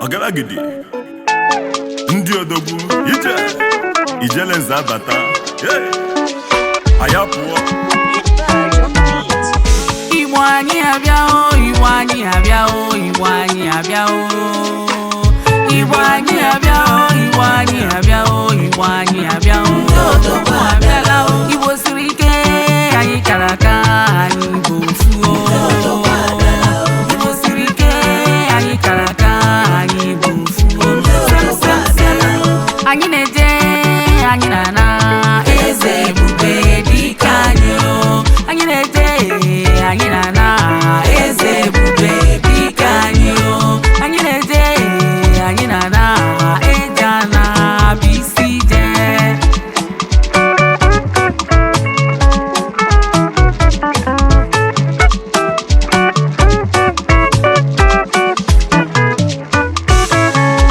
Ogalagidi ndị odogwu ijele nza abata aya pụọ Igbo anyị abịa o, Igbo anyị abịa o, Igbo anyị abịa o, Igbo anyị abịa o, Igbo anyị abịa o, Igbo anyị abịa o, odogwu abịala o. Igbo siri ike anyị kara aka anyị bụ ofu o. Igbo siri ike anyị kara aka anyị bụ ofu o. Anyị na-eje anyị na-ana eze ebube dike anyị o. Anyị na-eje anyị na-ana eze ebube dike anyị o. Anyị na-eje anyị na-ana eje na bisi je.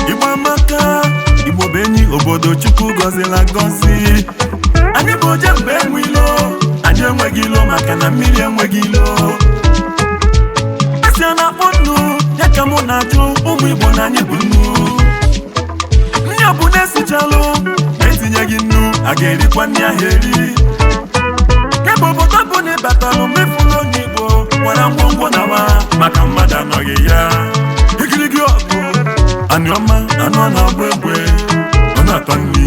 Igbo amaka, Igbo bụ enyi obodo Chukwu gọzila gọzi. Anyị bụ oje mgbe enwe ilo, anyị enweghị ilo maka na mmiri enweghị ilo. Esi a na-akpọ nnu ya ka mụ na-ajụ ụmụ Igbo na anyị bụ nnu. Nri ọ bụ na-esichalụ etinyeghị nnu a ga-erikwa nri ahụ eri. Kemgbe obodo bụ na ịbatalụ mefulu onye Igbo gwara ngwongwo na ma maka mmadụ anọghị ya. Igirigi ọgụ anụ ọma anụ ọ na-agba egbe ọ na-atọ nri.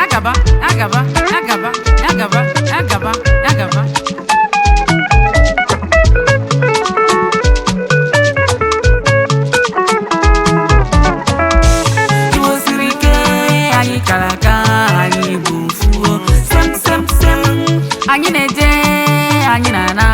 Agaba, agaba, agaba, agaba, agaba, agaba. Igbo siri ike anyị kara aka anyị bụ ofu o. Sem sem sem anyị na-eje anyị na-ana